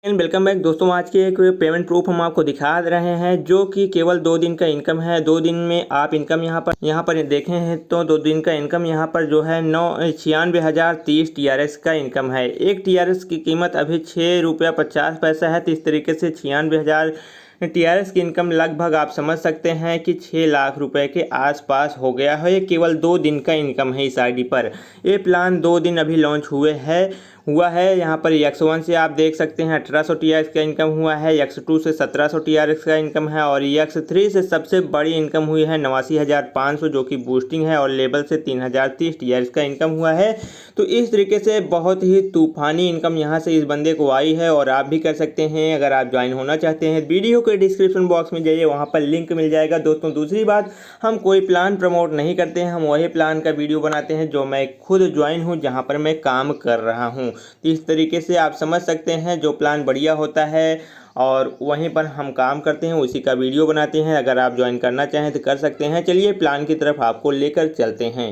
Welcome back दोस्तों। आज के एक पेमेंट प्रूफ हम आपको दिखा रहे हैं जो कि केवल 2 दिन का इनकम है। 2 दिन में आप इनकम यहाँ पर देखें हैं तो 2 दिन का इनकम यहाँ पर जो है 96,030 TRS का इनकम है। एक TRS की कीमत अभी 6 रुपया 50 पैसा है। तो इस तरीके से 96,000 TRS की इनकम लगभग आप समझ सकते हैं कि 6 लाख रुपए के आसपास हो गया है। ये केवल 2 दिन का इनकम है इस आईडी पर। ये प्लान 2 दिन अभी लॉन्च हुआ है। यहाँ पर X1 से आप देख सकते हैं 1800 TRS का इनकम हुआ है, X2 से 1700 TRS का इनकम है और X3 से सबसे बड़ी इनकम हुई है 89,500 जो कि बूस्टिंग है और लेवल से 3030 TRS का इनकम हुआ है। तो इस तरीके से बहुत ही तूफानी इनकम यहाँ से इस बंदे को आई है और आप भी कर सकते हैं। अगर आप ज्वाइन होना चाहते हैं वीडियो के डिस्क्रिप्शन बॉक्स में जाइए, वहाँ पर लिंक मिल जाएगा। दोस्तों दूसरी बात, हम कोई प्लान प्रमोट नहीं करते हैं, हम वही प्लान का वीडियो बनाते हैं जो मैं खुद ज्वाइन हूँ, जहाँ पर मैं काम कर रहा हूँ। इस तरीके से आप समझ सकते हैं जो प्लान बढ़िया होता है और वहीं पर हम काम करते हैं उसी का वीडियो बनाते हैं। अगर आप ज्वाइन करना चाहें तो कर सकते हैं। चलिए प्लान की तरफ आपको लेकर चलते हैं।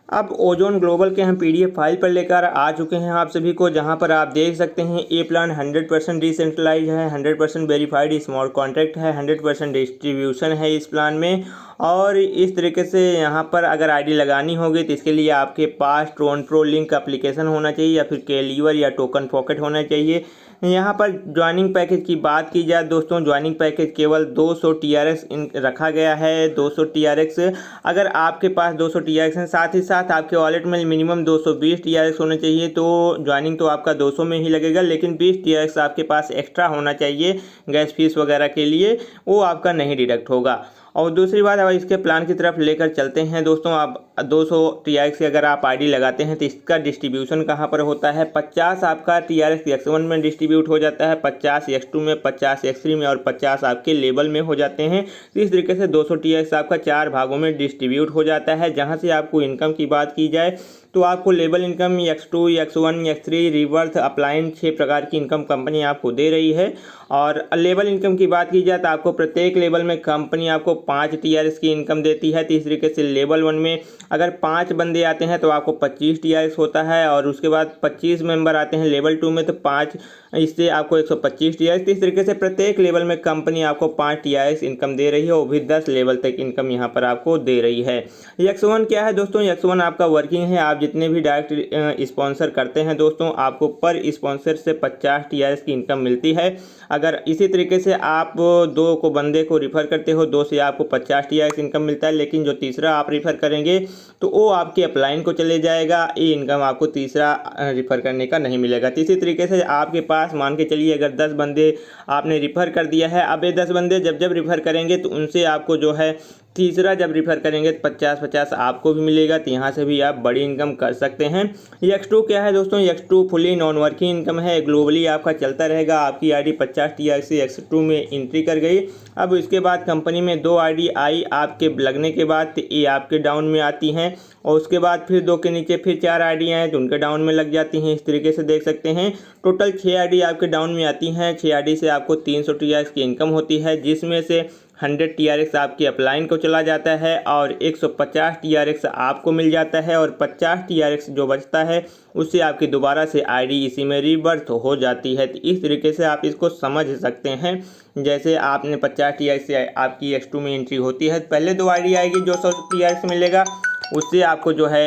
अब ओजोन ग्लोबल के हम PDF फाइल पर लेकर आ चुके हैं आप सभी को, जहां पर आप देख सकते हैं ये प्लान 100% डिसेंट्रलाइज है, 100% वेरीफाइड स्मार्ट कॉन्ट्रैक्ट है, 100% डिस्ट्रीब्यूशन है इस प्लान में। और इस तरीके से यहाँ पर अगर आईडी लगानी होगी तो इसके लिए आपके पास ट्रोन प्रो लिंक एप्लीकेशन होना चाहिए या फिर केलीवर या टोकन पॉकेट होना चाहिए। यहाँ पर ज्वाइनिंग पैकेज की बात की जाए दोस्तों, ज्वाइनिंग पैकेज केवल 200 TRS रखा गया है। 200 TRX अगर आपके पास 200 TRX हैं, साथ ही साथ आपके वॉलेट में मिनिमम 220 TRX होने चाहिए। तो ज्वाइनिंग तो आपका 200 में ही लगेगा, लेकिन 20 TRX आपके पास एक्स्ट्रा होना चाहिए गैस फीस वगैरह के लिए, वो आपका नहीं डिडक्ट होगा। और दूसरी बात, अब इसके प्लान की तरफ लेकर चलते हैं दोस्तों। आप 200 TRX की अगर आप आईडी लगाते हैं तो इसका डिस्ट्रीब्यूशन कहाँ पर होता है। 50 आपका TRX X1 में डिस्ट्रीब्यूट हो जाता है, 50 X2 में, 50 X3 में और 50 आपके लेवल में हो जाते हैं। तो इस तरीके से 200 TRX आपका 4 भागों में डिस्ट्रीब्यूट हो जाता है। जहाँ से आपको इनकम की बात की जाए तो आपको level income X2, X1, X3, रिवर्थ, upline 6 प्रकार की इनकम कंपनी आपको दे रही है। और लेवल इनकम की बात की जाए तो आपको प्रत्येक लेवल में कंपनी आपको 5 TRS की इनकम देती है। तो इस तरीके से लेवल 1 में अगर 5 बंदे आते हैं तो आपको 25 TRS होता है और उसके बाद 25 मेंबर आते हैं लेवल 2 में तो 5, इससे आपको 125 TRS। इस तरीके से प्रत्येक लेवल में कंपनी आपको 5 TRS इनकम दे रही है, वो भी 10 लेवल तक इनकम यहाँ पर आपको दे रही है। X1 क्या है दोस्तों, X1 आपका वर्किंग है। आप जितने भी डायरेक्ट स्पॉन्सर करते हैं दोस्तों, आपको पर स्पॉन्सर से 50 TRS की इनकम मिलती है। अगर इसी तरीके से आप 2 बंदे को रिफ़र करते हो, 2 से आपको 50 TRS इनकम मिलता है, लेकिन जो तीसरा आप रिफ़र करेंगे तो वो आपके अपलाइन को चले जाएगा। ये इनकम आपको तीसरा रिफ़र करने का नहीं मिलेगा। तो इसी तरीके से आपके पास मान के चलिए अगर 10 बंदे आपने रिफ़र कर दिया है, अब ये 10 बंदे जब रिफ़र करेंगे तो उनसे आपको जो है तीसरा जब रिफ़र करेंगे तो 50-50 आपको भी मिलेगा। तो यहाँ से भी आप बड़ी इनकम कर सकते हैं। X2 क्या है दोस्तों, X2 fully non working income है, ग्लोबली आपका चलता रहेगा। आपकी आईडी 50 TRX से X2 में एंट्री कर गई। अब इसके बाद कंपनी में 2 आईडी आई आपके लगने के बाद, तो ये आपके डाउन में आती हैं और उसके बाद फिर 2 के नीचे फिर 4 आईडी आए तो उनके डाउन में लग जाती हैं। इस तरीके से देख सकते हैं टोटल 6 आईडी आपके डाउन में आती हैं। 6 आईडी से आपको 300 TRX की इनकम होती है, जिसमें से 100 TRX आपकी अपलाइन को चला जाता है और 150 TRX आपको मिल जाता है और 50 TRX जो बचता है उससे आपकी दोबारा से आईडी इसी में रीबर्थ हो जाती है। तो इस तरीके से आप इसको समझ सकते हैं। जैसे आपने 50 TRX से आपकी X2 में एंट्री होती है, पहले 2 आईडी आएगी जो 100 TRX मिलेगा, उससे आपको जो है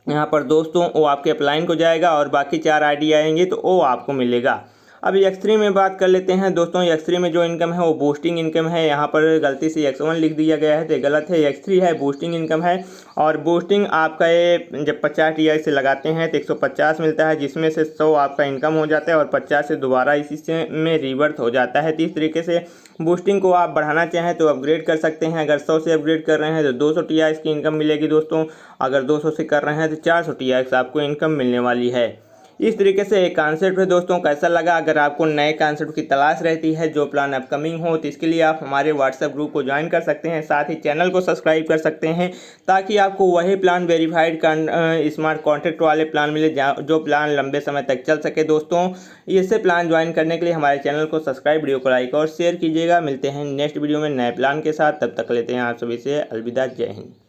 यहाँ पर दोस्तों वो आपके अपलाइन को जाएगा और बाकी 4 आईडी आएंगे तो वो आपको मिलेगा। अब X3 में बात कर लेते हैं दोस्तों। X3 में जो इनकम है वो बूस्टिंग इनकम है। यहाँ पर गलती से X1 लिख दिया गया है तो गलत है, X3 है, बूस्टिंग इनकम है। और बूस्टिंग आपका ये जब 50 TRX से लगाते हैं तो 150 मिलता है, जिसमें से 100 आपका इनकम हो जाता है और 50 से दोबारा इसी से में रिवर्थ हो जाता है। तो इस तरीके से बूस्टिंग को आप बढ़ाना चाहें तो अपग्रेड कर सकते हैं। अगर 100 से अपग्रेड कर रहे हैं तो 200 TRX की इनकम मिलेगी दोस्तों। अगर 200 से कर रहे हैं तो 400 TRX आपको इनकम मिलने वाली है। इस तरीके से एक कॉन्सेप्ट है दोस्तों। कैसा लगा? अगर आपको नए कॉन्सेप्ट की तलाश रहती है जो प्लान अपकमिंग हो तो इसके लिए आप हमारे व्हाट्सएप ग्रुप को ज्वाइन कर सकते हैं, साथ ही चैनल को सब्सक्राइब कर सकते हैं ताकि आपको वही प्लान वेरीफाइड स्मार्ट कॉन्ट्रैक्ट वाले प्लान मिले जो प्लान लंबे समय तक चल सके दोस्तों। इससे प्लान ज्वाइन करने के लिए हमारे चैनल को सब्सक्राइब, वीडियो को लाइक और शेयर कीजिएगा। मिलते हैं नेक्स्ट वीडियो में नए प्लान के साथ, तब तक लेते हैं आप सभी से अलविदा। जय हिंद।